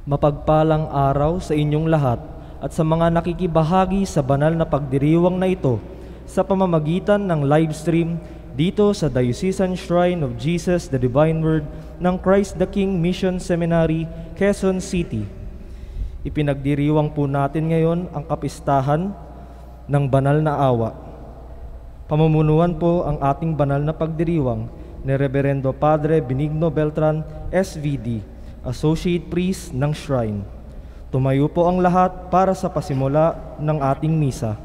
Mapagpalang araw sa inyong lahat at sa mga nakikibahagi sa banal na pagdiriwang na ito sa pamamagitan ng live stream dito sa Diocesan Shrine of Jesus the Divine Word ng Christ the King Mission Seminary, Quezon City. Ipinagdiriwang po natin ngayon ang kapistahan ng banal na awa. Pamumunuan po ang ating banal na pagdiriwang ni Reverendo Padre Benigno Beltran, SVD, Associate Priest ng Shrine. Tumayo po ang lahat para sa pasimula ng ating misa.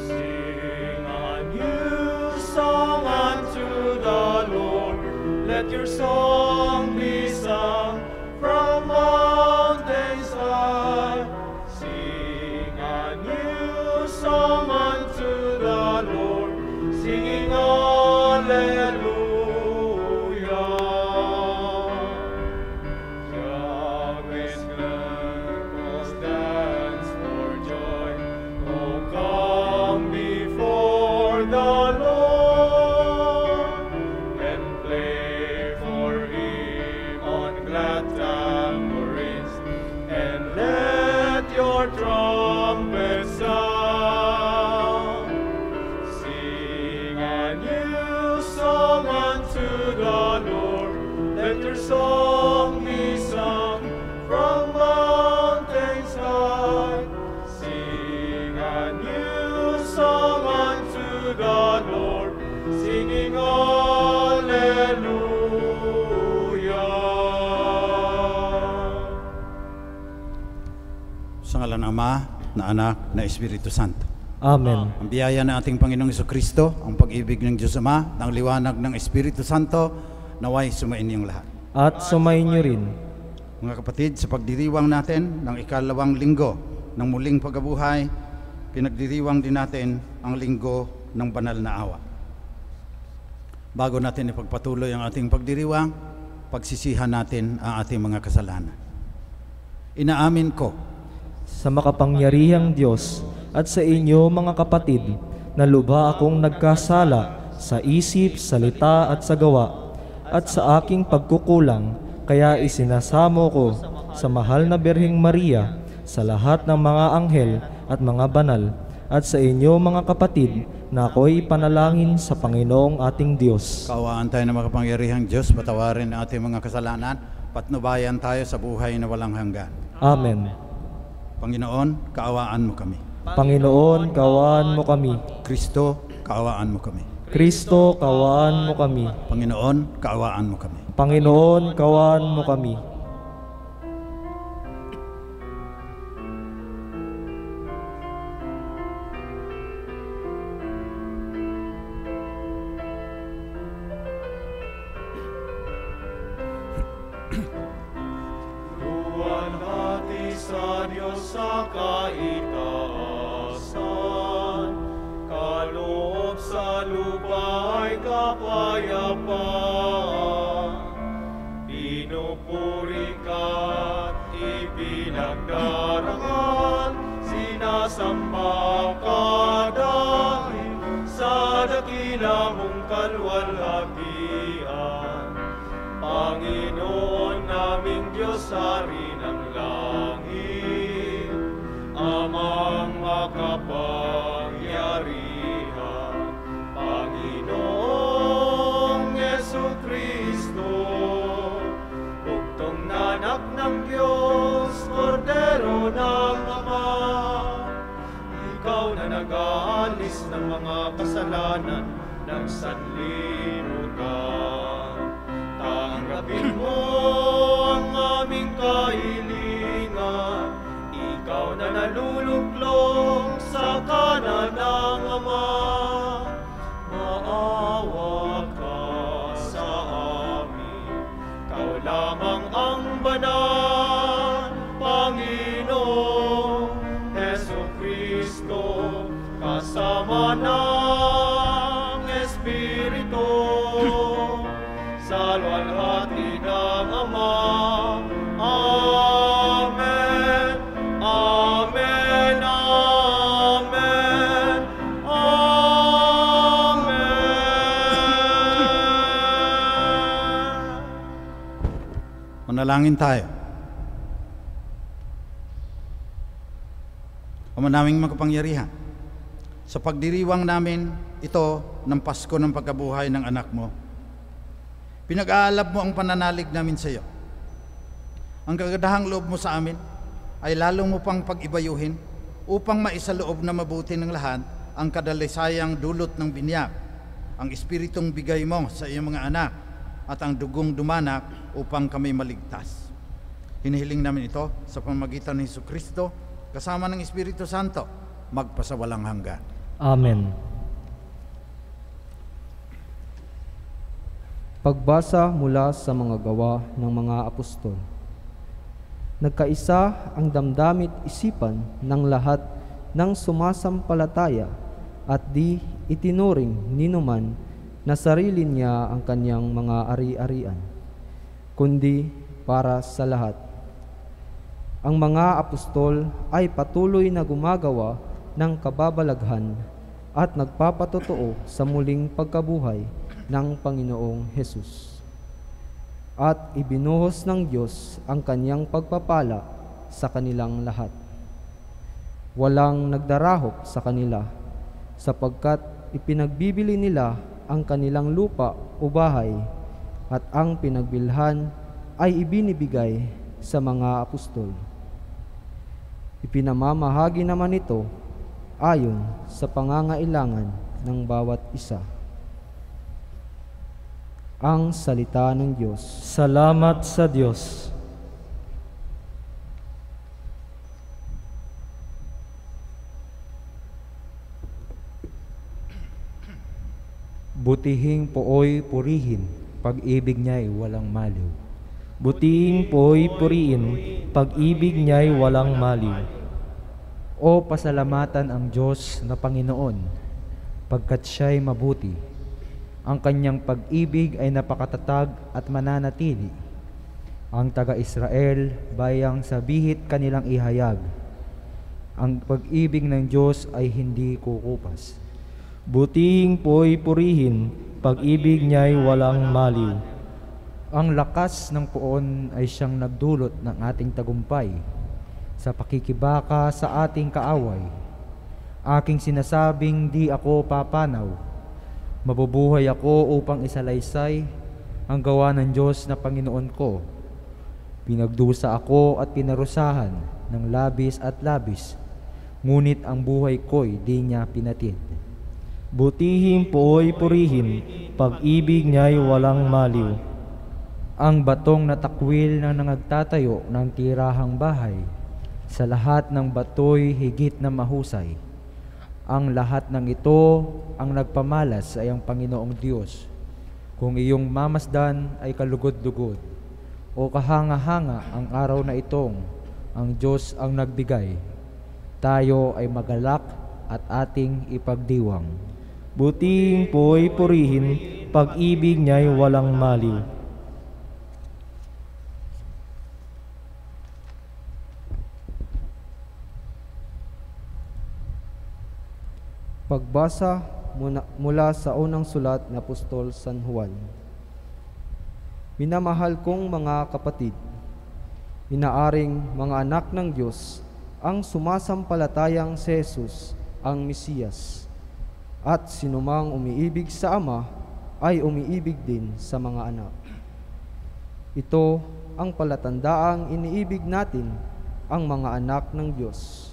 Sing a new song unto the Lord. Let your song be sung from mountains high. Sing a new song unto the Lord, singing Alleluia. Yahweh's miracles dance for joy. Oh, come before the Lord and play for Him on glad tambourines, and let your trumpets sound. Sing a new song unto the Lord. Let your song be sung from mountains high. Sing a new song unto the Lord, singing Alleluia. Sa ngalan ng Ama, na Anak, na Espiritu Santo. Amen. Ang biyaya ng ating Panginoong Jesucristo, ang pag-ibig ng Diyos Ama, ang liwanag ng Espiritu Santo, naway sumain niyong lahat. At sumayin niyo rin. Mga kapatid, sa pagdiriwang natin ng ikalawang linggo ng muling pagkabuhay, pinagdiriwang din natin ang linggo ng banal na awa. Bago natin ipagpatuloy ang ating pagdiriwang, pagsisihan natin ang ating mga kasalanan. Inaamin ko Sa makapangyarihang Diyos at sa inyo mga kapatid, na lubha akong nagkasala sa isip, salita at sa gawa, at sa aking pagkukulang, kaya isinasamo ko sa mahal na Birheng Maria, sa lahat ng mga anghel at mga banal, at sa inyo mga kapatid, na ako'y ipanalangin sa Panginoong ating Diyos. kaawaan tayo ng makapangyarihang Diyos, patawarin ang ating mga kasalanan, patnubayan tayo sa buhay na walang hanggan. Amen. Panginoon, kaawaan mo kami. Panginoon, kaawaan mo kami. Kristo, kaawaan mo kami. Kristo, kaawaan mo kami. Panginoon, kaawaan mo kami. Panginoon, kaawaan mo kami. Luwalhati sa Diyos sa kaitaasan, kaloob sa lupa ay kapayapaan. Pinupuri ka at ipinagdarangal, sinasamba ka dahil sa dakila mong kalwalhatian. Panginoon naming Diyos, Hari ng langit, Amang makapangyarihan, Panginoong Jesucristo, bugtong na anak ng Diyos, Kordero ng Ama, ikaw na nag-aalis ng mga kasalanan ng sanlibutan. Tanggapin mo ang aming kahilingan, ikaw na naluluklong sa kanan ng Ama. Maawa ka sa amin, ikaw lamang ang banal, Panginoon Jesucristo, kasama ng Espiritu, sa luwalhati ng Ama. Amen, Amen, Amen. Manalangin tayo. Ama naming makapangyarihan, sa pagdiriwang namin ito ng Pasko ng pagkabuhay ng anak mo, pinag-aalab mo ang pananalig namin sa iyo. Ang kagandahang loob mo sa amin ay lalo mo pang pag-ibayuhin upang maisaloob na mabuti ng lahat ang kadalaysayang dulot ng binyag, ang espiritong bigay mo sa iyong mga anak at ang dugong dumanak upang kami maligtas. Hinihiling namin ito sa pamamagitan ni Jesucristo kasama ng Espiritu Santo magpasawalang hanggan. Amen. Pagbasa mula sa mga gawa ng mga apostol. Nagkaisa ang damdamit isipan ng lahat ng sumasampalataya at di itinuring ninuman na sarili niya ang kanyang mga ari-arian, kundi para sa lahat. Ang mga apostol ay patuloy na gumagawa ng kababalaghan at nagpapatotoo sa muling pagkabuhay ng Panginoong Hesus. At ibinuhos ng Diyos ang kanyang pagpapala sa kanilang lahat. Walang nagdarahop sa kanila, sapagkat ipinagbibili nila ang kanilang lupa o bahay, at ang pinagbilhan ay ibinibigay sa mga apostol. Ipinamamahagi naman ito ayon sa pangangailangan ng bawat isa. Ang salita ng Diyos. Salamat sa Diyos. Butihing pooy purihin, pag-ibig niya'y walang maliw. Butiing po'y puriin, pag-ibig niya'y walang maliw. O pasalamatan ang Diyos na Panginoon, pagkat siya'y mabuti. Ang kanyang pag-ibig ay napakatatag at mananatili. Ang taga-Israel bayang sa bihit kanilang ihayag. Ang pag-ibig ng Diyos ay hindi kukupas. Butiing po'y purihin, pag-ibig niya'y walang maliw. Ang lakas ng poon ay siyang nagdulot ng ating tagumpay sa pakikibaka sa ating kaaway. Aking sinasabing di ako papanaw. Mabubuhay ako upang isalaysay ang gawa ng Diyos na Panginoon ko. Pinagdusa ako at pinarusahan ng labis at labis, ngunit ang buhay ko'y di niya pinatid. Butihing po'y purihin, pag-ibig niya'y walang maliw. Ang batong natakwil na nangagtatayo ng tirahang bahay, sa lahat ng bato'y higit na mahusay. Ang lahat ng ito ang nagpamalas ay ang Panginoong Diyos. Kung iyong mamasdan ay kalugod-lugod, o kahanga-hanga ang araw na itong ang Diyos ang nagbigay, tayo ay magalak at ating ipagdiwang. Butihing po'y purihin, pag-ibig niya'y walang maliw. Pagbasa mula sa unang sulat ni Apostol San Juan. Minamahal kong mga kapatid, inaaring mga anak ng Diyos ang sumasampalatayang si Jesus ang Mesiyas, at sinumang umiibig sa Ama ay umiibig din sa mga anak. Ito ang palatandaang iniibig natin ang mga anak ng Diyos.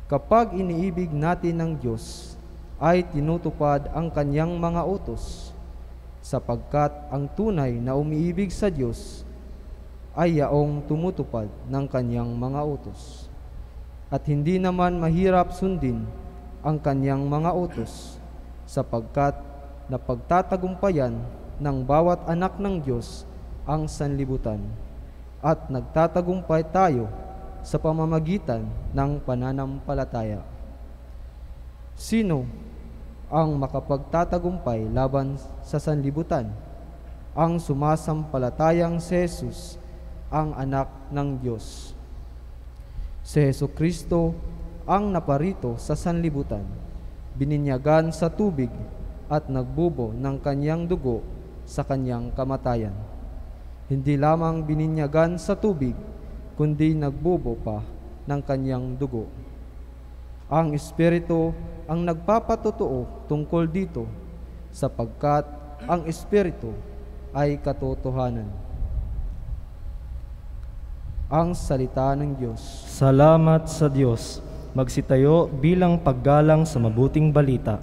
Kapag iniibig natin ng Diyos, ay tinutupad ang kanyang mga utos, sapagkat ang tunay na umiibig sa Diyos ay yaong tumutupad ng kanyang mga utos. At hindi naman mahirap sundin ang kanyang mga utos, sapagkat napagtatagumpayan ng bawat anak ng Diyos ang sanlibutan, at nagtatagumpay tayo sa pamamagitan ng pananampalataya. Sino ang makapagtatagumpay laban sa sanlibutan? Ang sumasampalatayang si Jesus, ang anak ng Diyos. Si Jesucristo ang naparito sa sanlibutan, bininyagan sa tubig at nagbubo ng kanyang dugo sa kanyang kamatayan. hindi lamang bininyagan sa tubig, kundi nagbubo pa ng kanyang dugo. Ang Espiritu ang nagpapatotoo tungkol dito, sapagkat ang Espiritu ay katotohanan. Ang salita ng Diyos. Salamat sa Diyos. Magsitayo bilang paggalang sa mabuting balita.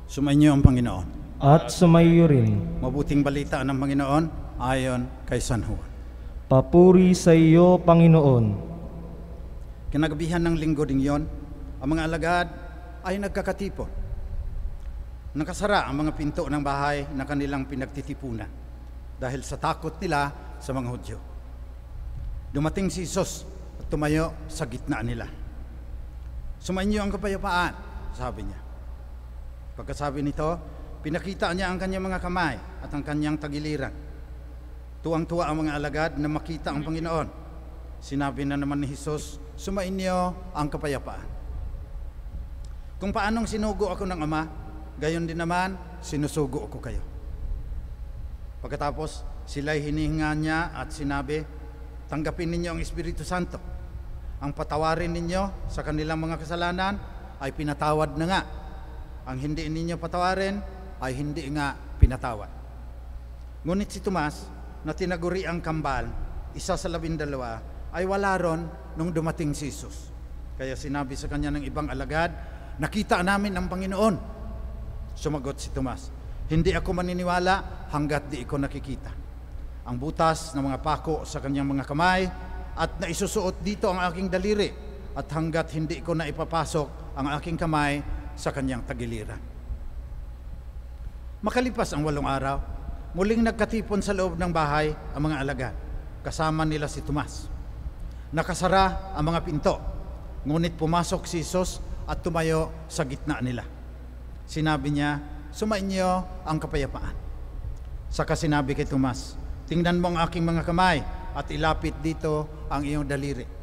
Sumainyo ang Panginoon. At sumayo rin. Mabuting balita ng Panginoon ayon kay San Juan. Papuri sa iyo, Panginoon. Kinagabihan ng linggo ding yon, ang mga alagad ay nagkakatipon. Nakasara ang mga pinto ng bahay na kanilang pinagtitipunan dahil sa takot nila sa mga Hudyo. Dumating si Jesus at tumayo sa gitna nila. Sumainyo ang kapayapaan, sabi niya. Pagkasabi nito, pinakita niya ang kanyang mga kamay at ang kanyang tagiliran. Tuwang-tuwa ang mga alagad na makita ang Panginoon. Sinabi na naman ni Jesus, sumainyo ang kapayapaan. Kung paanong sinugo ako ng Ama, gayon din naman sinusugo ko kayo. Pagkatapos, sila'y hinihinga niya at sinabi, tanggapin ninyo ang Espiritu Santo. Ang patawarin ninyo sa kanilang mga kasalanan ay pinatawad na nga. Ang hindi ninyo patawarin ay hindi nga pinatawad. Ngunit si Tomas, na tinaguri ang kambal, isa sa 12, ay wala ron nung dumating si Jesus. Kaya sinabi sa kanya ng ibang alagad, nakita namin ang Panginoon. Sumagot si Tomas, hindi ako maniniwala hanggat di ko nakikita ang butas ng mga pako sa kanyang mga kamay at naisusuot dito ang aking daliri at hanggat hindi ko na ipapasok ang aking kamay sa kanyang tagiliran. Makalipas ang 8 araw, muling nagkatipon sa loob ng bahay ang mga alagad, kasama nila si Tomas. Nakasara ang mga pinto, ngunit pumasok si Jesus at tumayo sa gitna nila. Sinabi niya, sumainyo ang kapayapaan. Saka sinabi kay Tomas, tingnan mo ang aking mga kamay at ilapit dito ang iyong daliri.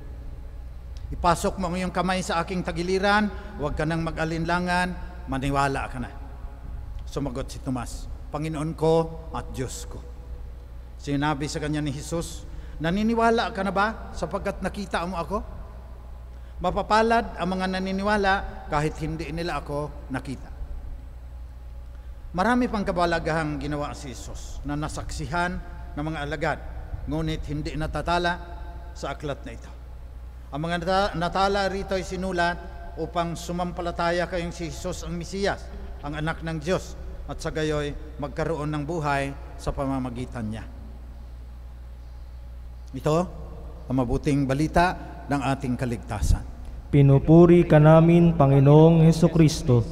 Ipasok mo ang iyong kamay sa aking tagiliran, huwag ka nang mag-alinlangan, maniwala ka na. Sumagot si Tomas, Panginoon ko at Diyos ko. Sinabi sa kanya ni Jesus, naniniwala ka na ba sapagkat nakita mo ako? Mapapalad ang mga naniniwala kahit hindi nila ako nakita. Marami pang kabalagahang ginawa si Jesus na nasaksihan ng mga alagad, ngunit hindi natatala sa aklat na ito. Ang mga natala rito ay sinulat upang sumampalataya kayong si Jesus ang Mesiyas, ang anak ng Diyos, at sa gayoy magkaroon ng buhay sa pamamagitan niya. Ito ang mabuting balita ng ating kaligtasan. Pinupuri ka namin, Panginoong Hesukristo.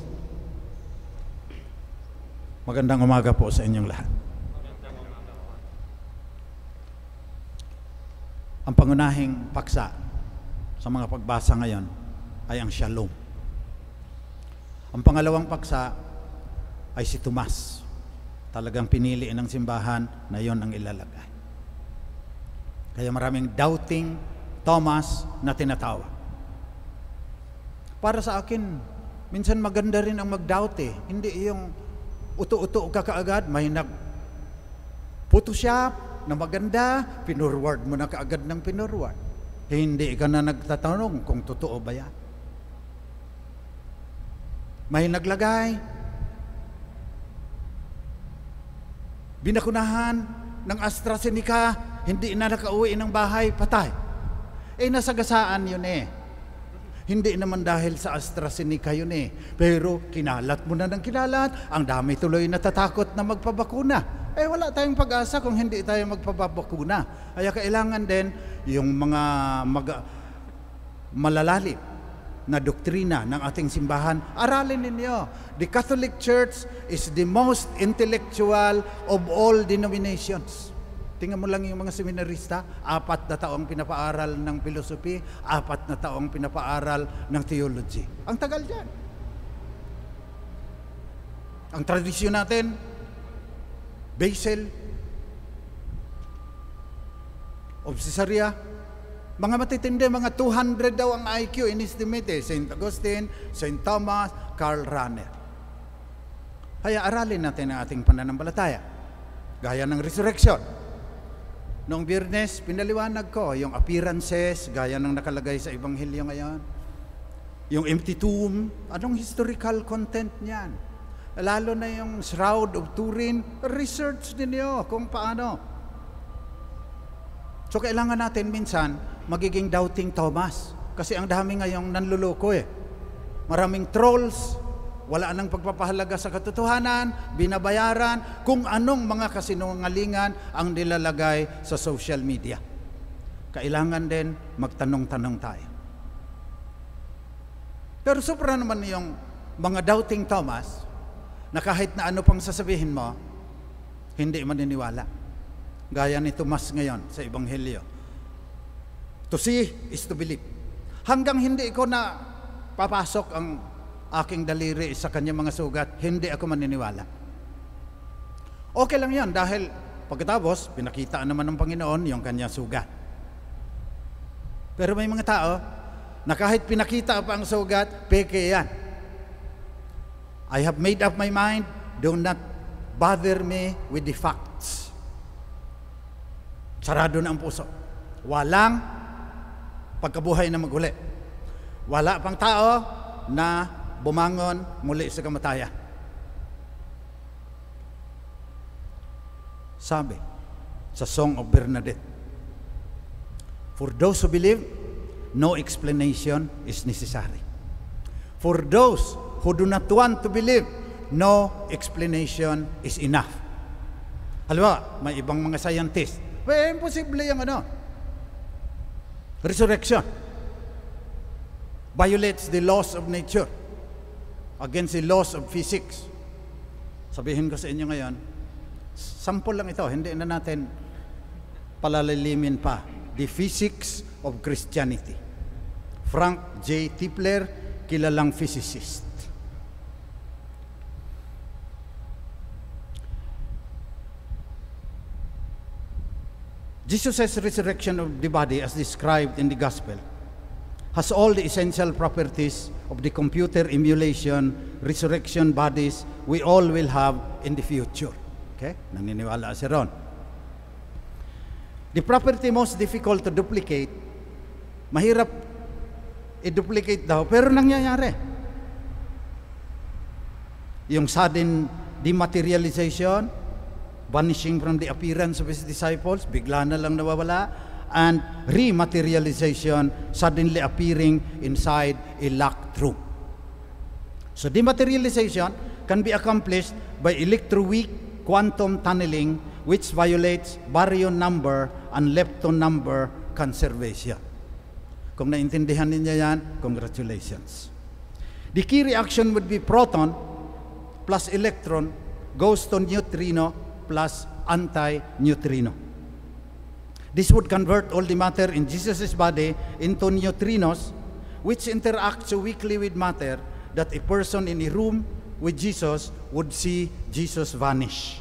Magandang umaga po sa inyong lahat. Ang pangunahing paksa sa mga pagbasa ngayon ay ang Shalom. Ang pangalawang paksa ay si Tomas. Talagang pinili ng simbahan na yon ang ilalagay. Kaya maraming doubting Thomas na tinatawag. Para sa akin, minsan maganda rin ang mag-doubt eh. Hindi yung uto-uto ka kaagad, may nag-photoshop na maganda, pinurward mo na kaagad ng pinurward. Hindi ka na nagtatanong kung totoo ba yan. May naglagay, binakunahan ng AstraZeneca, hindi na nakauwi ng bahay, patay. Nasagasaan yun eh. Hindi naman dahil sa AstraZeneca yun eh. Pero kinalat mo na ng kinalat, ang dami tuloy natatakot na magpabakuna. Wala tayong pag-asa kung hindi tayo magpapabakuna. Kaya kailangan din yung mga malalalim na doktrina ng ating simbahan, aralin ninyo. The Catholic Church is the most intellectual of all denominations. Tingnan mo lang yung mga seminarista, 4 na taong pinapaaral ng philosophy, 4 na taong pinapaaral ng theology. Ang tagal dyan. Ang tradisyon natin, Basil of Caesarea, mga matitindi, mga 200 daw ang IQ inestimate. St. Augustine, St. Thomas, Karl Rahner. Kaya aralin natin ang ating pananampalataya. Gaya ng resurrection. Noong Biyernes, pinaliwanag ko yung appearances, gaya ng nakalagay sa Ebanghelyo ngayon. Yung empty tomb, anong historical content niyan? Lalo na yung Shroud of Turin, research ninyo kung paano. So kailangan natin minsan magiging doubting Thomas. Kasi ang dami ngayong nanluloko eh. Maraming trolls, wala nang pagpapahalaga sa katotohanan, binabayaran kung anong mga kasinungalingan ang nilalagay sa social media. Kailangan din magtanong-tanong tayo. Pero sobra naman yung mga doubting Thomas na kahit na ano pang sasabihin mo, hindi maniniwala. Gaya ni Tomas ngayon sa Ebanghelyo. To see is to believe. Hanggang hindi ko na papasok ang aking daliri sa kanyang mga sugat, hindi ako maniniwala. Okay lang yan dahil pagkatapos, pinakita naman ng Panginoon yung kanyang sugat. Pero may mga tao na kahit pinakita pa ang sugat, peke yan. I have made up my mind, do not bother me with the facts. Sarado na ang puso. Walang pagkabuhay na maguli. Wala pang tao na bumangon muli sa kamatayan. Sabi sa Song of Bernadette, for those who believe, no explanation is necessary. For those who do not want to believe, no explanation is enough. Halimbawa, may ibang mga scientist, imposible yung resurrection violates the laws of nature, against the laws of physics. Sabihin ko sa inyo ngayon, sample lang ito, hindi na natin palalalimin pa. The Physics of Christianity. Frank J. Tipler, kilalang physicist. Jesus' resurrection of the body as described in the gospel has all the essential properties of the computer emulation resurrection bodies we all will have in the future. Okay? Naniniwala si Ron. The property most difficult to duplicate, mahirap i-duplicate daw, pero nangyayari. Yung sudden dematerialization, vanishing from the appearance of his disciples, bigla na lang nawawala, and rematerialization, suddenly appearing inside a locked room. So dematerialization can be accomplished by electroweak quantum tunneling, which violates baryon number and lepton number conservation. Kung naintindihan ninyo yan, congratulations. The key reaction would be proton plus electron goes to neutrino plus anti-neutrino. This would convert all the matter in Jesus' body into neutrinos, which interact so weakly with matter that a person in a room with Jesus would see Jesus vanish.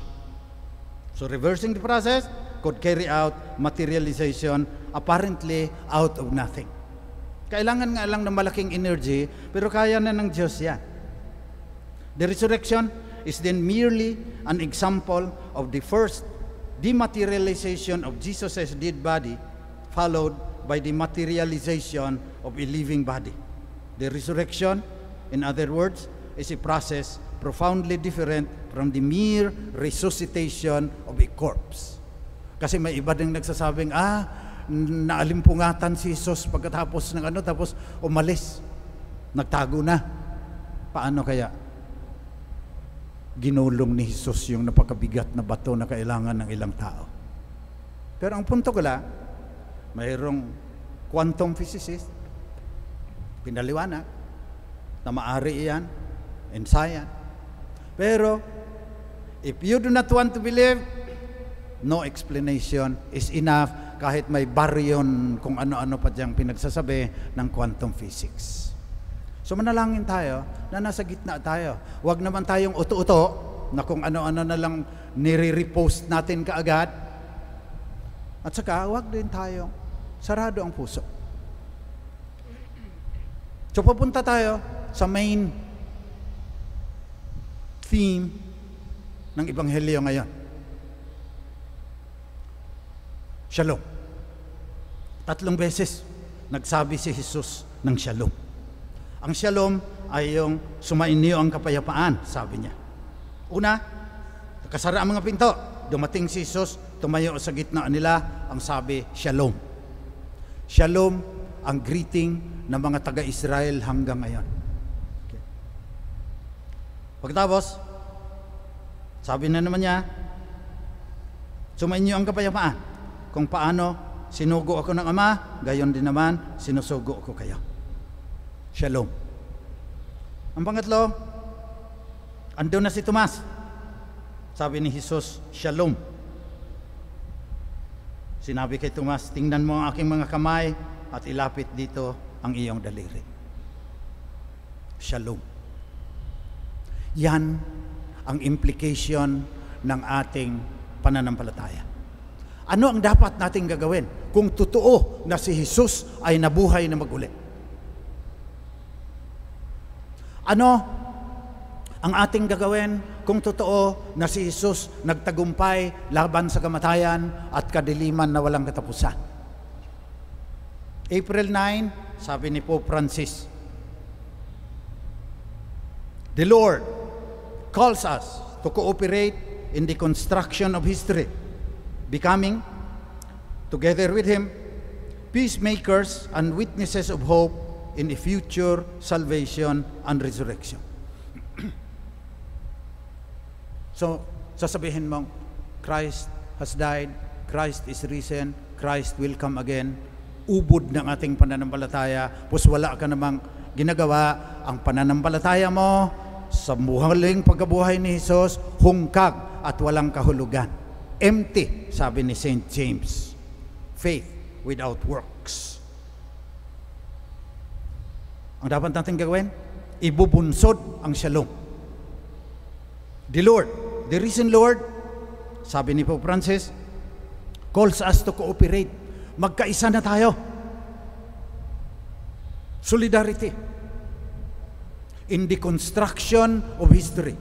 So reversing the process could carry out materialization apparently out of nothing. Kailangan nga lang ng malaking energy, pero kaya na ng Diyos yan. The resurrection is then merely an example of the first dematerialization of Jesus' dead body, followed by the materialization of a living body. The resurrection, in other words, is a process profoundly different from the mere resuscitation of a corpse. Kasi may iba ding nagsasabing, naalimpungatan si Jesus pagkatapos ng tapos umalis. Nagtago na. Paano kaya ginulong ni Jesus yung napakabigat na bato na kailangan ng ilang tao? Pero ang punto ko lang, mayroong quantum physicist, pinaliwanag, na maari iyan, in science. Pero, if you do not want to believe, no explanation is enough kahit may baryon kung ano-ano pa diyang pinagsasabi ng quantum physics. So manalangin tayo na nasa gitna tayo. Huwag naman tayong uto-uto na kung ano-ano na lang nire-repost natin kaagad. At saka huwag din tayong sarado ang puso. So pupunta tayo sa main theme ng Ebanghelyo ngayon. Shalom. 3 beses nagsabi si Jesus ng shalom. Ang shalom ay yung sumainyo ang kapayapaan, sabi niya. Una, nakasara ang mga pinto. Dumating si Jesus, tumayo sa gitna nila, ang sabi, shalom. Shalom ang greeting ng mga taga-Israel hanggang ngayon. Okay. Pagkatapos, sabi na naman niya, sumainyo ang kapayapaan. Kung paano sinugo ako ng Ama, gayon din naman sinusugo ko kayo. Shalom. Ang pangatlo, andun na si Tomas. Sabi ni Jesus, shalom. Sinabi kay Tomas, tingnan mo ang aking mga kamay at ilapit dito ang iyong daliri. Shalom. Yan ang implication ng ating pananampalataya. Ano ang dapat nating gagawin kung totoo na si Jesus ay nabuhay na mag-uli? Ano ang ating gagawin kung totoo na si Jesus nagtagumpay laban sa kamatayan at kadiliman na walang katapusan? April 9, sabi ni Pope Francis, the Lord calls us to cooperate in the construction of history, becoming, together with Him, peacemakers and witnesses of hope in the future salvation and resurrection. So, sasabihin mong, Christ has died, Christ is risen, Christ will come again. Ubod ng ating pananampalataya, pues wala ka namang ginagawa. Ang pananampalataya mo sa muling pagkabuhay ni Jesus, hungkag at walang kahulugan. Empty, sabi ni St. James. Faith without works. Ang dapat natin gawin, ibubunsod ang shalom. The Lord, the risen Lord, sabi ni Pope Francis, calls us to cooperate. Magkaisa na tayo. Solidarity in the construction of history.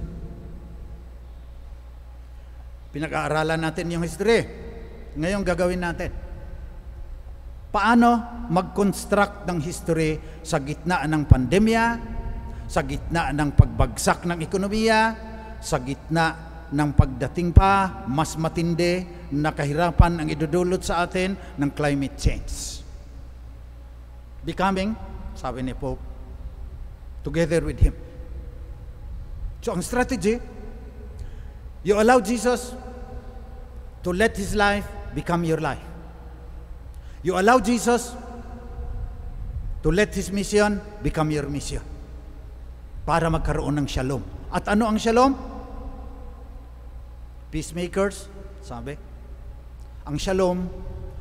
Pinag-aaralan natin yung history. Ngayon gagawin natin. Paano mag-construct ng history sa gitna ng pandemya, sa gitna ng pagbagsak ng ekonomiya, sa gitna ng pagdating pa, mas matindi na kahirapan ang idudulot sa atin ng climate change. Becoming, sabi ni Pope, together with Him. So ang strategy, you allow Jesus to let His life become your life. You allow Jesus to let His mission become your mission para magkaroon ng shalom. At ano ang shalom? Peacemakers, sabi. Ang shalom,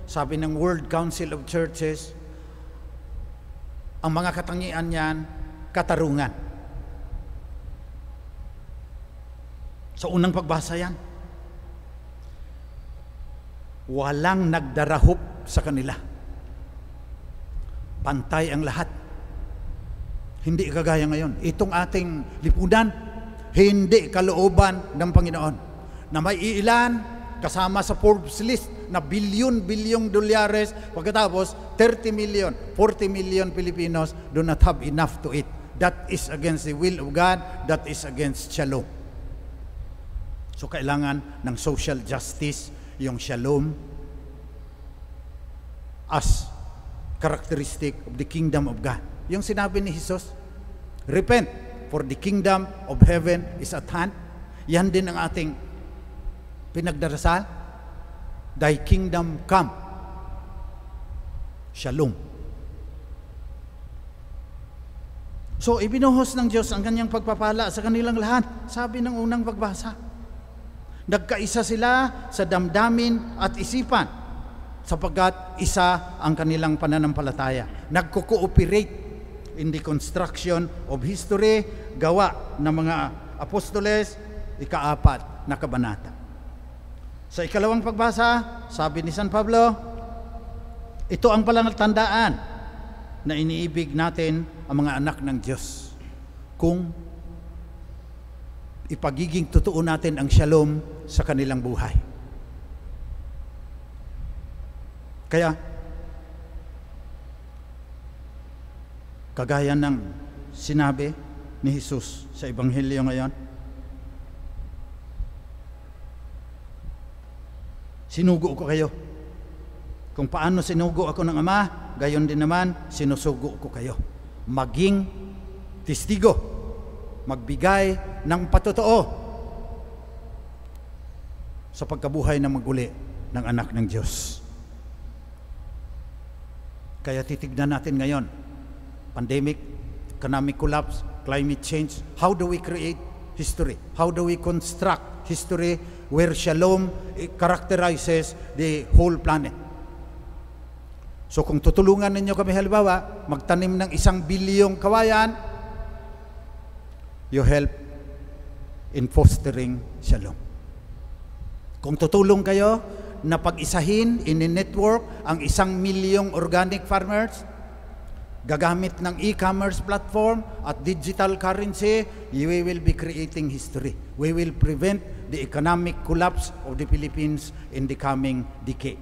sabi ng World Council of Churches, ang mga katangian niyan, katarungan. Sa unang pagbasa yan, walang nagdarahop sa kanila. Pantay ang lahat. Hindi kagaya ngayon. Itong ating lipunan, hindi kalooban ng Panginoon. Na may iilan, kasama sa Forbes list, na bilyon-bilyong dolyares, pagkatapos 30 million, 40 million Filipinos do not have enough to eat. That is against the will of God. That is against shalom. So kailangan ng social justice, yung shalom, as characteristic of the kingdom of God. Yung sinabi ni Jesus, Repent, for the kingdom of heaven is at hand. Yan din ang ating pinagdarasal. Thy kingdom come. Shalom. So, ibinuhos ng Diyos ang kanyang pagpapala sa kanilang lahat. Sabi ng unang pagbasa. Nagkaisa sila sa damdamin at isipan sapagkat isa ang kanilang pananampalataya. Nagko-cooperate in the construction of history, gawa ng mga apostoles, 4 na kabanata. Sa ikalawang pagbasa, sabi ni San Pablo, ito ang palatandaan na iniibig natin ang mga anak ng Diyos. Kung ipagiging totoo natin ang shalom sa kanilang buhay. Kaya, kagaya ng sinabi ni Jesus sa Ebanghelyo ngayon, sinugo ko kayo. Kung paano sinugo ako ng Ama, gayon din naman sinusugo ko kayo. Maging testigo, magbigay ng patotoo sa pagkabuhay na maguli ng anak ng Diyos. Kaya titignan natin ngayon, pandemic, economic collapse, climate change, how do we create history? How do we construct history where shalom characterizes the whole planet? So kung tutulungan ninyo kami halimbawa, magtanim ng 1 bilyong kawayan, you help in fostering shalom. Kung tutulong kayo na pag-isahin, in-network ang 1 milyong organic farmers, gagamit ng e-commerce platform at digital currency, we will be creating history. We will prevent the economic collapse of the Philippines in the coming decade.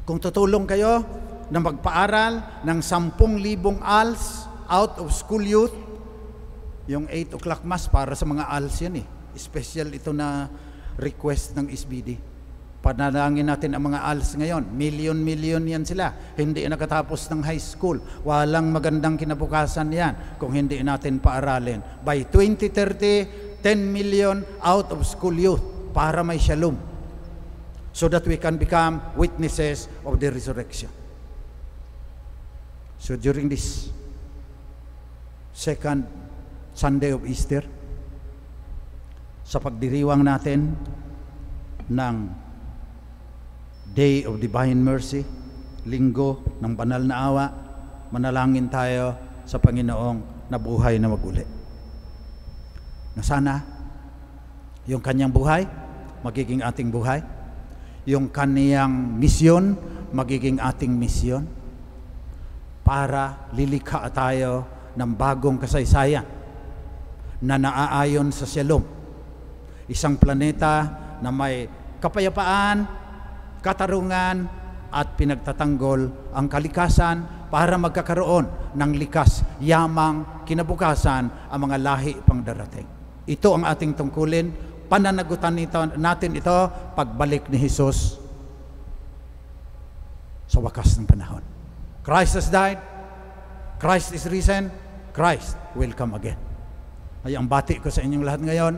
Kung tutulong kayo na magpaaral ng 10,000 ALS out of school youth, yung 8 o'clock mass para sa mga ALS yan eh. Special ito na request ng SBD. Panalangin natin ang mga ALS ngayon. Million yan sila. Hindi nakatapos ng high school. Walang magandang kinabukasan yan kung hindi natin paaralin. By 2030, 10 million out of school youth para may shalom. So that we can become witnesses of the resurrection. So during this second Sunday of Easter, sa pagdiriwang natin ng Day of Divine Mercy, Linggo ng Banal na Awa, manalangin tayo sa Panginoong na buhay na maguli. Na sana yung kanyang buhay magiging ating buhay, yung kaniyang misyon magiging ating misyon, para lilikha tayo ng bagong kasaysayan na naaayon sa shalom. Isang planeta na may kapayapaan, katarungan at pinagtatanggol ang kalikasan para magkakaroon ng likas, yamang kinabukasan ang mga lahi pang darating. Ito ang ating tungkulin. Pananagutan natin ito pagbalik ni Jesus sa wakas ng panahon. Christ has died, Christ is risen, Christ will come again. Ay ang bati ko sa inyong lahat ngayon,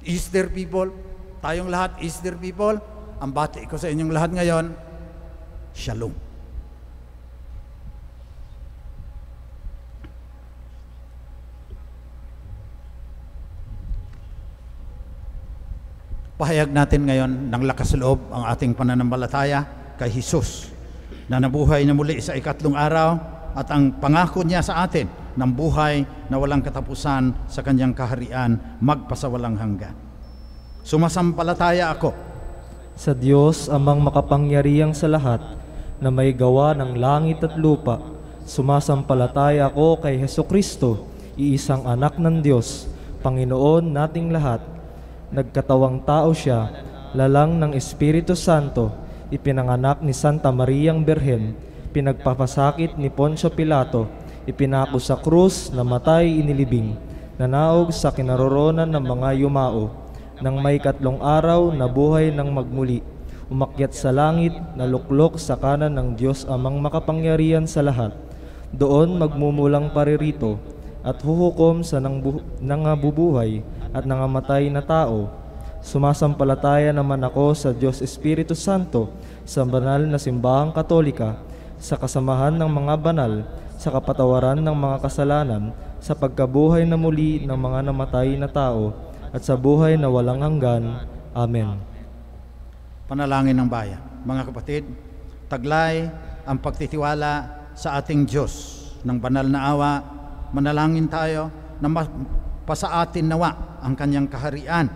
Easter people, tayong lahat Easter people, ang bati ko sa inyong lahat ngayon, Shalom. Pahayag natin ngayon ng lakas loob ang ating pananampalataya kay Jesus na nabuhay na muli sa 3 araw at ang pangako niya sa atin ng buhay na walang katapusan sa kanyang kaharian magpasawalang hanggan. Sumasampalataya ako sa Diyos amang makapangyarihang sa lahat na may gawa ng langit at lupa. Sumasampalataya ako kay Hesukristo, iisang anak ng Diyos, Panginoon nating lahat. Nagkatawang tao siya, lalang ng Espiritu Santo, ipinanganak ni Santa Mariang Birhen, pinagpapasakit ni Poncio Pilato, ipinako sa krus, namatay, inilibing, nanaog sa kinaroroonan ng mga yumao, nang may 3 araw nabuhay ng magmuli, umakyat sa langit, naluklok sa kanan ng Diyos amang makapangyarihan sa lahat, Doon magmumulang paririto at huhukom sa nangabubuhay at nangamatay na tao. Sumasampalataya naman ako sa Diyos Espiritu Santo, sa banal na simbahang katolika, sa kasamahan ng mga banal, sa kapatawaran ng mga kasalanan, sa pagkabuhay na muli ng mga namatay na tao, at sa buhay na walang hanggan. Amen. Panalangin ng bayan. Mga kapatid, taglay ang pagtitiwala sa ating Diyos ng banal na awa. Manalangin tayo na pasaatin nawa ang kanyang kaharian.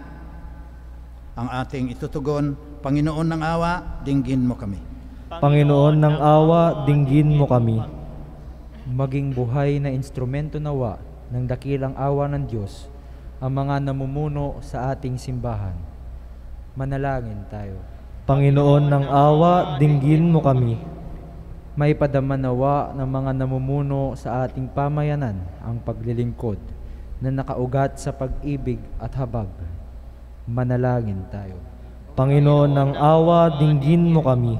Ang ating itutugon, Panginoon ng awa, dinggin mo kami. Panginoon ng awa, dinggin mo kami. Maging buhay na instrumento nawa ng dakilang awa ng Diyos ang mga namumuno sa ating simbahan. Manalangin tayo. Panginoon ng awa, dinggin mo kami. May padama nawa ng mga namumuno sa ating pamayanan ang paglilingkod na nakaugat sa pag-ibig at habag. Manalangin tayo. Panginoon ng awa, dinggin mo kami.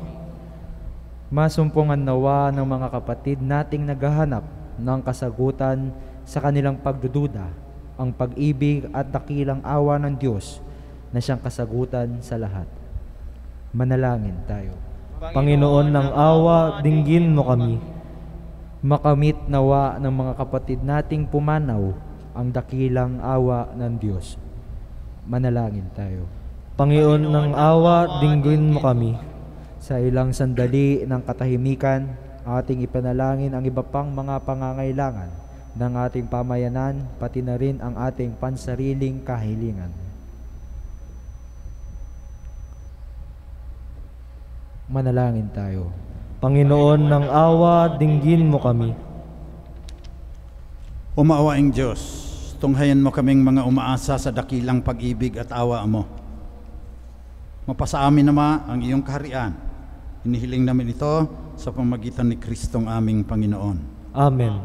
Masumpungan nawa ng mga kapatid nating naghahanap ng kasagutan sa kanilang pagdududa, ang pag-ibig at dakilang awa ng Diyos na siyang kasagutan sa lahat. Manalangin tayo. Panginoon ng awa, dinggin mo kami. Makamit nawa ng mga kapatid nating pumanaw ang dakilang awa ng Diyos. Manalangin tayo. Panginoon ng awa, dinggin mo kami. Sa ilang sandali ng katahimikan, ating ipanalangin ang iba pang mga pangangailangan ng ating pamayanan, pati na rin ang ating pansariling kahilingan. Manalangin tayo. Panginoon ng awa, dinggin mo kami. Umaawaing Diyos, tunghayan mo kaming mga umaasa sa dakilang pag-ibig at awa mo. Mapasa amin naman ang iyong kaharian. Inihiling namin ito sa pamamagitan ni Kristong aming Panginoon. Amen.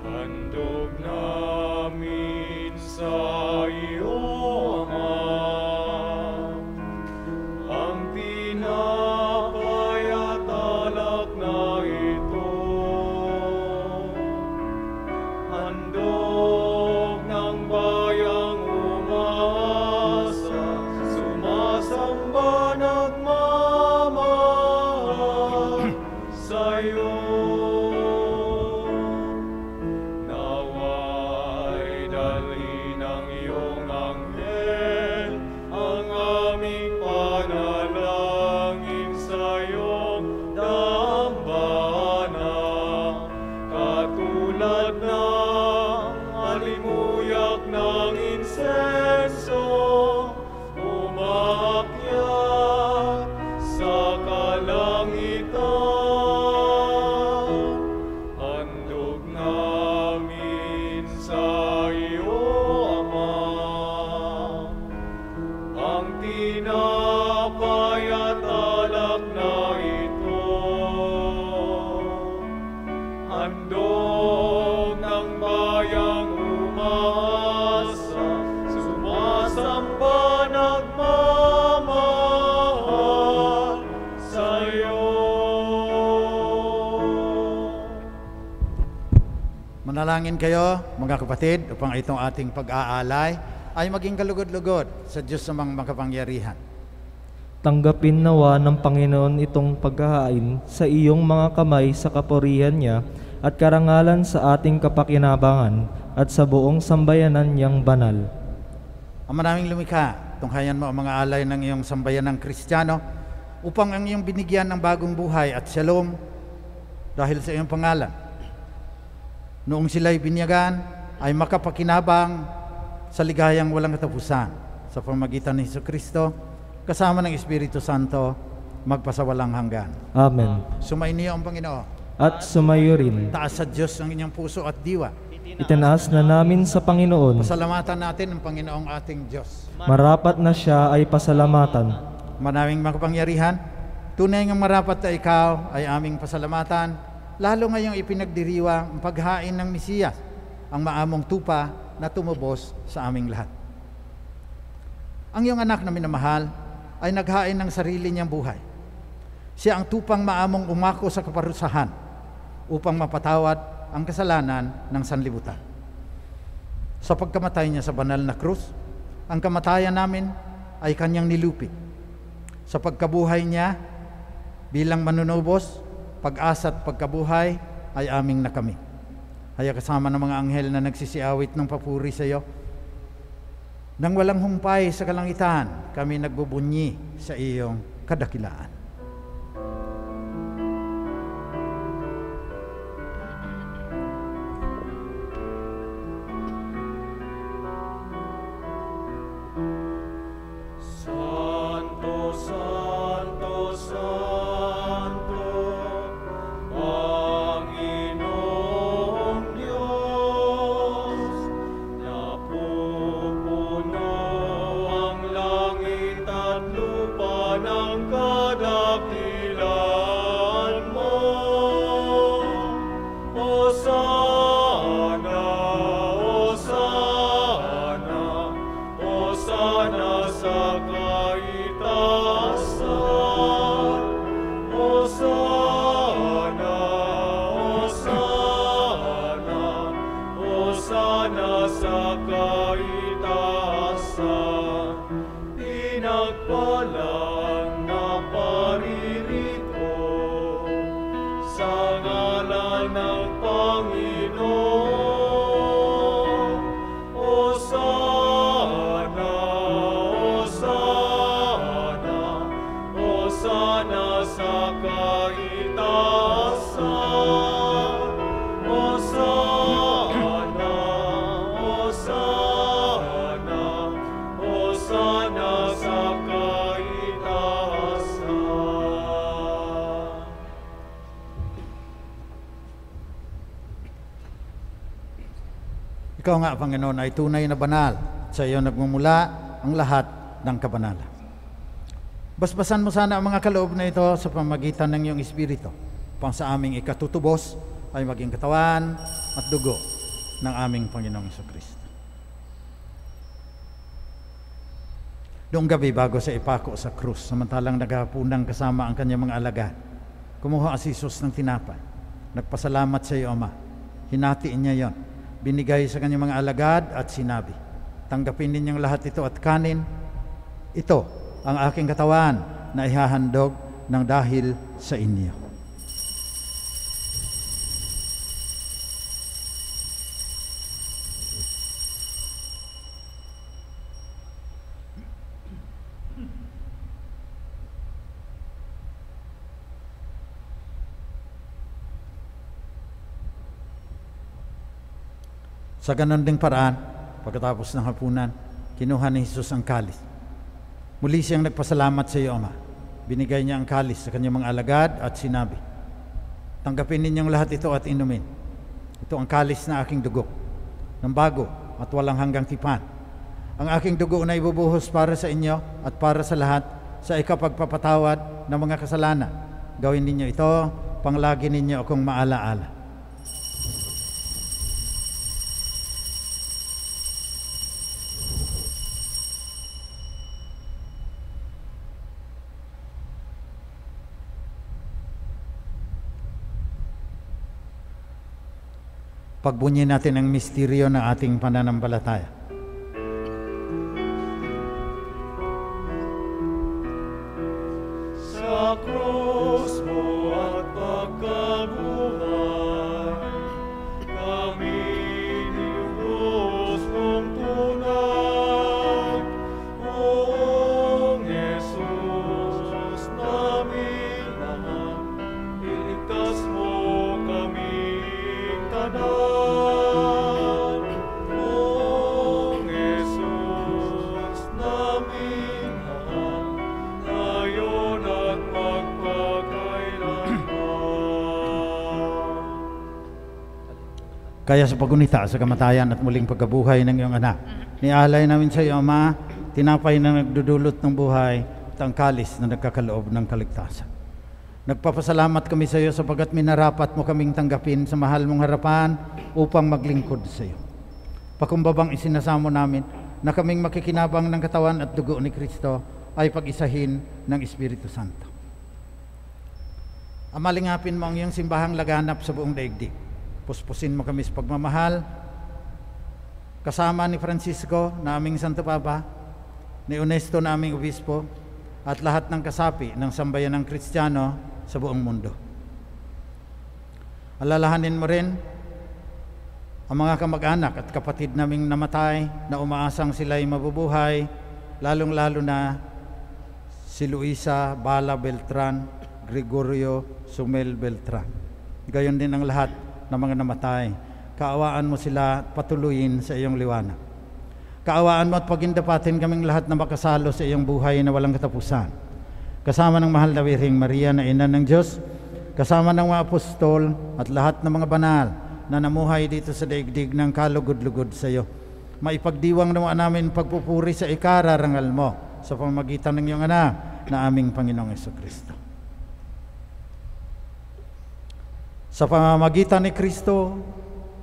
Handog namin sa iyo, Ama, ang tinapay at alak na ito. Handog ng bayang umaasa, sumasamba nagmamahal sa iyo. Naway dalhin ng iyong anghel ang aming panalangin sa iyong dambana, katulad ng alimuyak ng insenso umaakyat sa kalangitan. Handog namin sa iyo, Ama, ang tinapay at alak na ito. Handog ng bayang umaasa, sumasamba nagmamahal sa iyo. Manalangin kayo, mga kapatid, upang itong ating pag-aalay ay maging kalugod-lugod sa Diyos namang makapangyarihan. Tanggapin nawa ng Panginoon itong paghahain sa iyong mga kamay sa kapurihan niya at karangalan sa ating kapakinabangan at sa buong sambayanan niyang banal. Ama naming lumikha, tunghayan mo ang mga alay ng iyong sambayanang Kristiyano upang ang iyong binigyan ng bagong buhay at shalom dahil sa iyong pangalan. Noong sila'y binyagan ay makapakinabang sa ligayang walang katapusan sa pamamagitan ni Jesucristo kasama ng Espiritu Santo magpasawalang hanggan. Amen. Sumainyo ang Panginoon. At sumayo rin. Taas sa Diyos ang inyong puso at diwa. Itinaas na namin sa Panginoon. Pasalamatan natin ang Panginoong ating Diyos. Marapat na siya ay pasalamatan. Manawing makapangyarihan, tunay ngang marapat na ikaw ay aming pasalamatan, lalo ngayong ipinagdiriwang ang paghain ng Mesiyas, ang maamong tupa na tumubos sa aming lahat. Ang iyong anak na minamahal ay naghain ng sarili niyang buhay. Siya ang tupang maamong umako sa kaparusahan upang mapatawad ang kasalanan ng sanlibutan. Sa pagkamatay niya sa banal na krus, ang kamatayan namin ay kanyang nilupit. Sa pagkabuhay niya bilang manunubos, pag-asa at pagkabuhay ay aming nakamit. Kaya kasama ng mga anghel na nagsisiawit ng papuri sa iyo, nang walang humpay sa kalangitan, kami nagbubunyi sa iyong kadakilaan. Santo, Santo, Santo, Panginoong Diyos, napupuno ang langit at lupa ng kadakilan mo. Hosana, Hosana, Hosana sa kaitaasan. Hosana, Hosana, Hosana sa kaitaasan. Pinagpalang na paririto sa ngalan ng Panginoon. Hosana, Hosana, Hosana sa kaitaasan. Hosana, Hosana, Hosana sa kaitaasan. Ikaw nga, Panginoon, ay tunay na banal. Sa iyo nagmumula ang lahat ng kabanalan. Basbasan mo sana ang mga kaloob na ito sa pamamagitan ng iyong Espiritu, upang sa aming ikatutubos ay maging katawan at dugo ng aming Panginoong Jesucristo. Noong gabi bago sa ipako sa krus, samantalang naghapunang kasama ang kanyang mga alagad, kumuha si Jesus ng tinapay. Nagpasalamat sa iyo, Ama. Hinatiin niya yon. Binigay sa kanyang mga alagad at sinabi, tanggapin ninyong lahat ito at kanin. Ito ang aking katawan na ihahandog ng dahil sa inyo. Sa ganon ding paraan, pagkatapos ng hapunan, kinuha ni Jesus ang kalis. Muli siyang nagpasalamat sa iyo, Ama. Binigay niya ang kalis sa kanyang mga alagad at sinabi, tanggapin ninyong lahat ito at inumin. Ito ang kalis na aking dugo, ng bago at walang hanggang tipan. Ang aking dugo na ibubuhos para sa inyo at para sa lahat sa ikapagpapatawad ng mga kasalanan. Gawin ninyo ito, panglagi ninyo akong maalaala. Pagbunyi natin ang misteryo ng ating pananampalataya. Sa krus mo at pagkabuhay, kami nilubos mong tunay. Oong Jesus, naming mahal, iligtas mo kaming tanan. Oong Jesus, naming mahal, ngayon at magpakailanman. Kaya sa pagunita sa kamatayan at muling pagkabuhay ng iyong anak, nialay namin sa iyo, Ama, tinapay na nagdudulot ng buhay at ang kalis na nagkakaloob ng kaligtasan. Nagpapasalamat kami sa iyo sapagkat minarapat mo kaming tanggapin sa mahal mong harapan upang maglingkod sa iyo. Pakumbabang isinasamo namin na kaming makikinabang ng katawan at dugo ni Kristo ay pag-isahin ng Espiritu Santo. Amalingapin mo ang iyong simbahang laganap sa buong daigdig. Puspusin mo kami sa pagmamahal, kasama ni Francisco na aming Santo Papa, ni Onesto na aming Obispo, at lahat ng kasapi ng sambayan ng Kristiyano sa buong mundo. Alalahanin mo rin ang mga kamag-anak at kapatid naming namatay na umaasang sila'y mabubuhay, lalong-lalo na si Luisa Bala Beltran, Gregorio Sumel Beltran. Gayon din ang lahat ng mga namatay. Kaawaan mo sila at patuloyin sa iyong liwanag. Kaawaan mo at pagindapatin kaming lahat na makasalo sa iyong buhay na walang katapusan. Kasama ng mahal na Birheng Maria na Ina ng Diyos, kasama ng mga apostol at lahat ng mga banal na namuhay dito sa daigdig ng kalugod-lugod sa iyo. Maipagdiwang naman namin pagpupuri sa ikararangal mo sa pamamagitan ng iyong anak na aming Panginoong Jesucristo. Sa pamamagitan ni Kristo,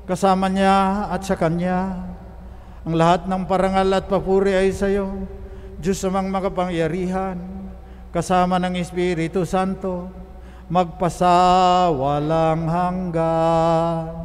kasama niya at sa Kanya, ang lahat ng parangal at papuri ay sa iyo, Diyos amang makapangyarihan, kasama ng Espiritu Santo, magpasawalang hanggan.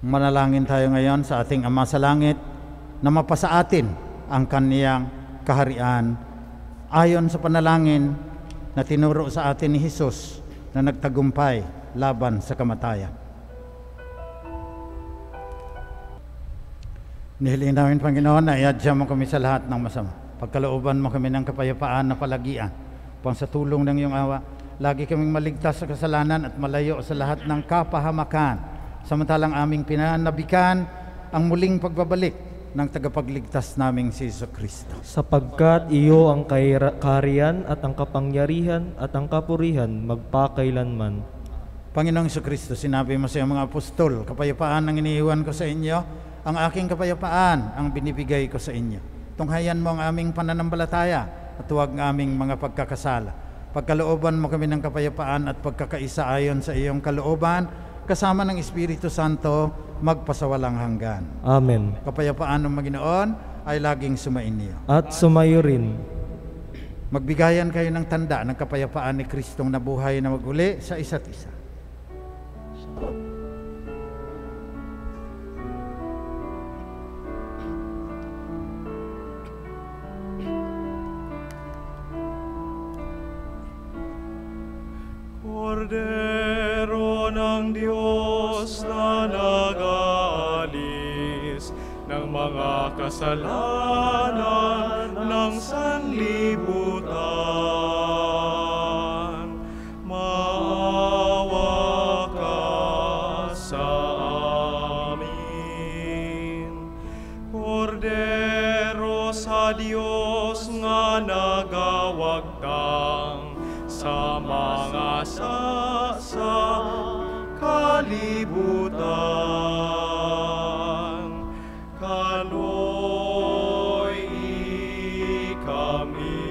Manalangin tayo ngayon sa ating Ama sa Langit na mapasa atin ang Kaniyang kaharian ayon sa panalangin na tinuro sa atin ni Jesus na nagtagumpay laban sa kamatayan. Nihilin namin, Panginoon, na iadya mo kami sa lahat ng masama. Pagkalooban mo kami ng kapayapaan na palagian. Upang sa tulong ng iyong awa, lagi kaming maligtas sa kasalanan at malayo sa lahat ng kapahamakan. Samantalang aming pinanabikan ang muling pagbabalik ng tagapagligtas naming si Jesucristo. Sapagkat iyo ang kaharian at ang kapangyarihan at ang kapurihan magpakailanman. Panginoong Jesucristo, sinabi mo sa iyong mga apostol, kapayapaan ang iniiwan ko sa inyo, ang aking kapayapaan ang binibigay ko sa inyo. Tunghayan mo ang aming pananampalataya at huwag ng aming mga pagkakasala. Pagkalooban mo kami ng kapayapaan at pagkakaisa ayon sa iyong kalooban, kasama ng Espiritu Santo, magpasawalang hanggan. Amen. Kapayapaan ng Panginoon ay laging sumainyo. At sumayo rin. Magbigayan kayo ng tanda ng kapayapaan ni Kristong nabuhay na mag-uli sa isa't isa. Kordero ng Diyos na nag-aalis ng mga kasalanan ng sanlibutan, maawa ka sa amin. Kordero sa Diyos nga nagawagtang sa mga sa kalibutan, kaloy kami.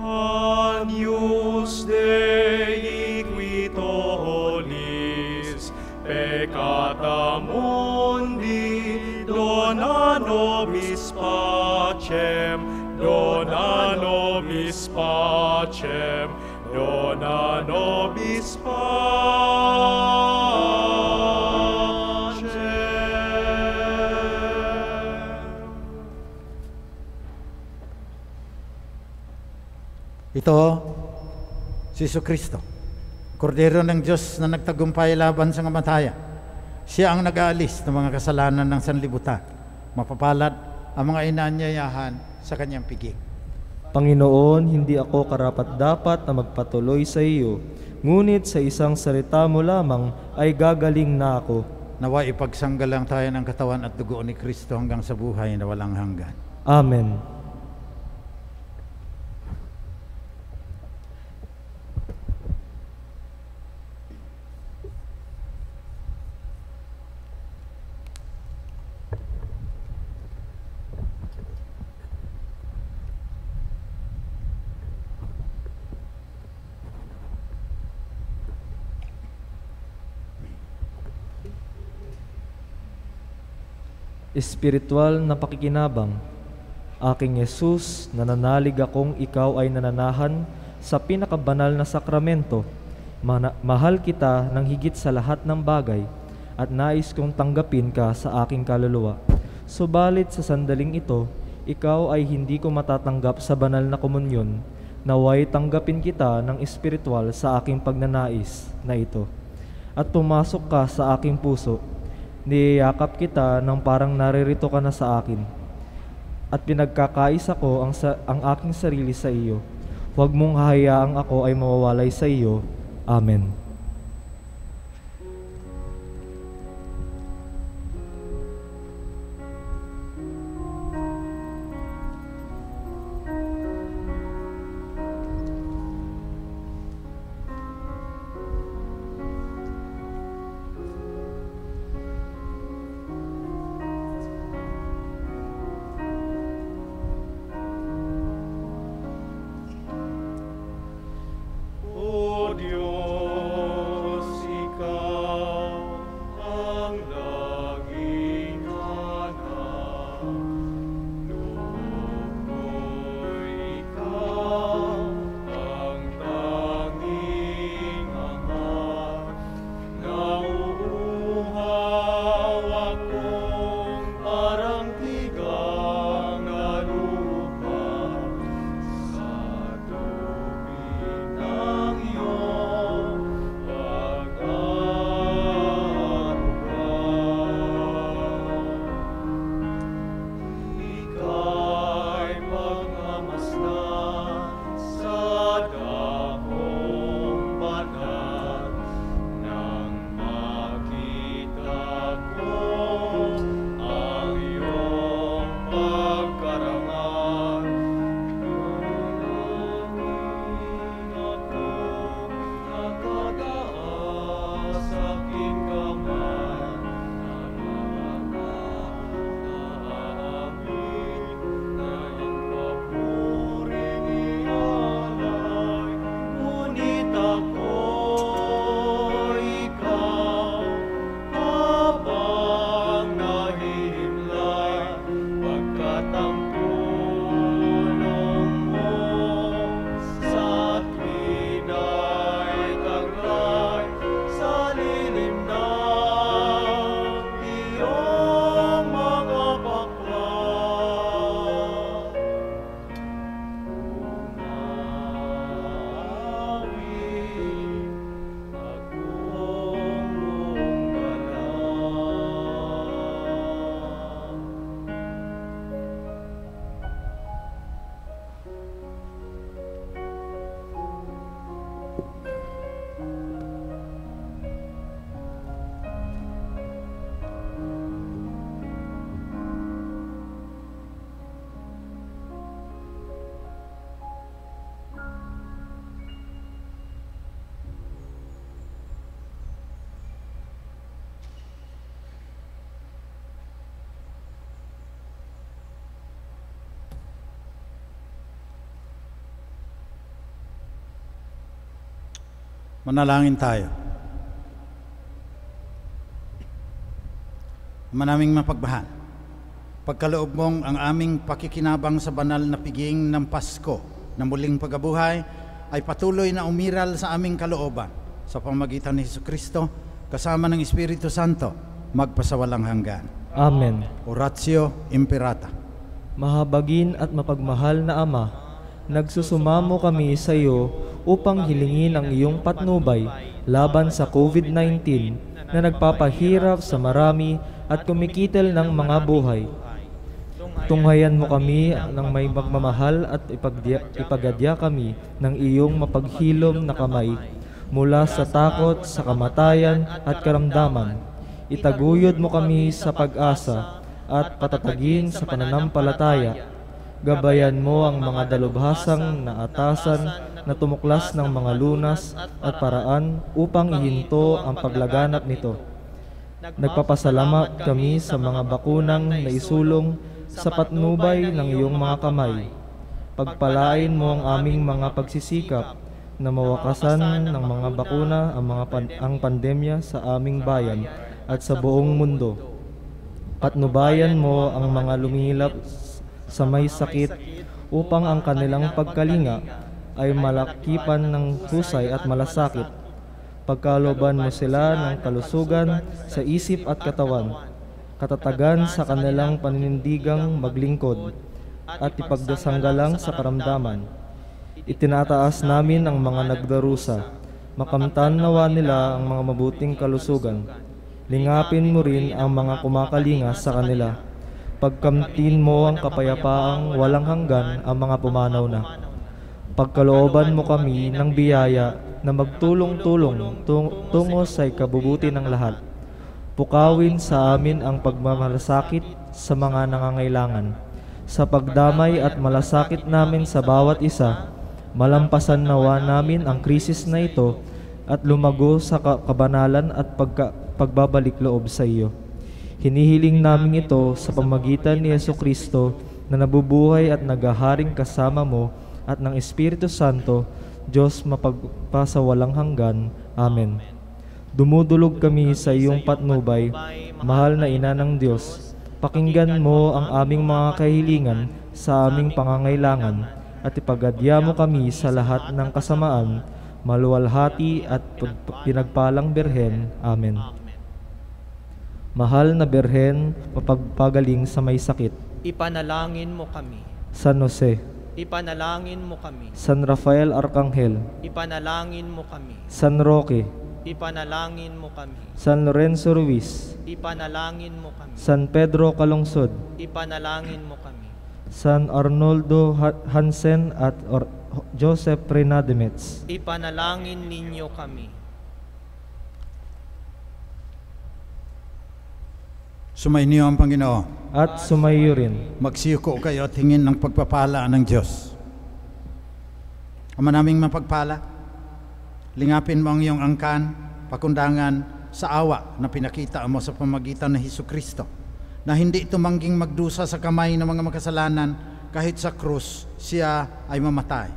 Agnus Dei qui tollis peccata mundi, dona nobis pacem, dona nobis pacem, dona nobis pacem. Ito, si Jesucristo, Kordero ng Diyos na nagtagumpay laban sa kamatayan. Siya ang nag-aalis ng mga kasalanan ng sanlibutan. Mapapalad ang mga inaanyayahan sa kanyang piging. Panginoon, hindi ako karapat-dapat na magpatuloy sa iyo, ngunit sa isang salita mo lamang ay gagaling na ako. Nawa ipagsanggalang tayo ng katawan at dugo ni Kristo hanggang sa buhay na walang hanggan. Amen. Espiritual na pakikinabang. Aking Yesus, nananalig akong ikaw ay nananahan sa pinakabanal na sakramento. Mahal kita ng higit sa lahat ng bagay at nais kong tanggapin ka sa aking kaluluwa. Subalit sa sandaling ito, ikaw ay hindi ko matatanggap sa banal na komunyon. Naway tanggapin kita ng espiritual sa aking pagnanais na ito. At pumasok ka sa aking puso. Niyayakap kita nang parang naririto ka na sa akin. At pinagkakaisa ko ang aking sarili sa iyo. Huwag mong hahayaang ako ay mawawalay sa iyo. Amen. O Diyos, Ikaw ang laging hanap. Loob ko'y Ikaw ang tanging angat. Nauuhaw akong parang tigang na lupa sa tubig ng iyong pag-aaruga. Ika'y pagmamasdan sa dakong banal nang makita ko ang iyong pagkarangal. Nakadaas sa aking kamay, naaamin na ipapuring ialay. Ngunit ako, ikaw, habang nahihimlay, pagkat ang tulong mo sa tuwin ay taglay sa lilim ng iyong mga baklan. Umawi akong gala. Manalangin tayo. Manaming mapagmahal, pagkaloob mong ang aming pakikinabang sa banal na piging ng Pasko na muling pagabuhay ay patuloy na umiral sa aming kalooban sa pamamagitan ni Jesucristo kasama ng Espiritu Santo magpasawalang hanggan. Amen. Oratio Imperata. Mahabagin at mapagmahal na Ama, nagsusumamo kami sa iyo upang hilingin ang iyong patnubay laban sa COVID-19 na nagpapahirap sa marami at kumikitil ng mga buhay. Tunghayan mo kami ng may magmamahal at ipagadya kami ng iyong mapaghilom na kamay mula sa takot, sa kamatayan at karamdaman. Itaguyod mo kami sa pag-asa at patatagin sa pananampalataya. Gabayan mo ang mga dalubhasang na atasan na tumuklas ng mga lunas at paraan upang ihinto ang paglaganap nito. Nagpapasalamat kami sa mga bakunang naisulong sa patnubay ng iyong mga kamay. Pagpalain mo ang aming mga pagsisikap na mawakasan ng mga bakuna ang pandemya sa aming bayan at sa buong mundo. Patnubayan mo ang mga lumihilap sa may sakit upang ang kanilang pagkalinga ay malakipan ng husay at malasakit. Pagkaloban mo sila ng kalusugan sa isip at katawan, katatagan sa kanilang paninindigang maglingkod, at ipagdasanggalang sa karamdaman. Itinataas namin ang mga nagdarusa, makamtan nawa nila ang mga mabuting kalusugan. Lingapin mo rin ang mga kumakalinga sa kanila. Pagkamtin mo ang kapayapaang walang hanggan ang mga pumanaw na. Pagkalooban mo kami ng biyaya na magtulong-tulong tungo sa ikabubuti ng lahat. Pukawin sa amin ang pagmamalasakit sa mga nangangailangan. Sa pagdamay at malasakit namin sa bawat isa, malampasan nawa namin ang krisis na ito at lumago sa kabanalan at pagbabalik loob sa iyo. Hinihiling namin ito sa pamagitan ni Jesucristo na nabubuhay at naghaharing kasama mo at ng Espiritu Santo, Diyos mapagpasawalang hanggan. Amen. Dumudulog kami sa iyong patnubay, mahal na Ina ng Diyos. Pakinggan mo ang aming mga kahilingan sa aming pangangailangan at ipagadya mo kami sa lahat ng kasamaan, maluwalhati at pinagpalang Birhen. Amen. Mahal na Birhen, mapagpagaling sa may sakit. Ipanalangin mo kami. San Jose, Ipanalangin mo kami. San Rafael Arcangel, Ipanalangin mo kami. San Roque, Ipanalangin mo kami. San Lorenzo Ruiz, Ipanalangin mo kami. San Pedro Calungsod, Ipanalangin mo kami. San Arnoldo Hansen at Joseph Renademets. Ipanalangin ninyo kami. Sumainyo ang Panginoon. At sumayo rin. Magsiyuko kayo at hingin ng pagpapala ng Diyos. Ama naming mapagpala, lingapin mo ang iyong angkan, pakundangan sa awa na pinakita mo sa pamagitan ng Hesukristo, na hindi tumangging magdusa sa kamay ng mga makasalanan, kahit sa krus siya ay mamatay.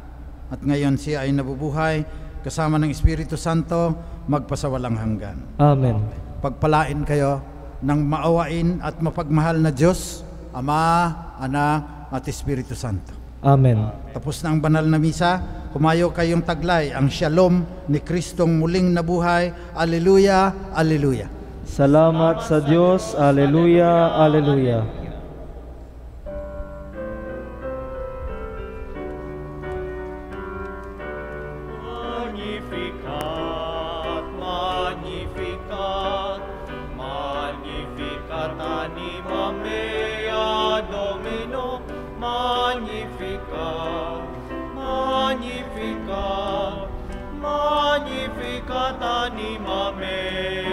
At ngayon siya ay nabubuhay kasama ng Espiritu Santo magpasawalang hanggan. Amen. Pagpalain kayo ng maawain at mapagmahal na Diyos, Ama, Anak at Espiritu Santo. Amen. Tapos na ang banal na misa, kumayo kayong taglay ang shalom ni Kristong muling nabuhay. Alleluia, alleluia. Salamat sa Diyos. Alleluia, alleluia. Magnificat, magnificat, magnificat anima mea Domino, magnificat, magnificat, magnificat anima mea.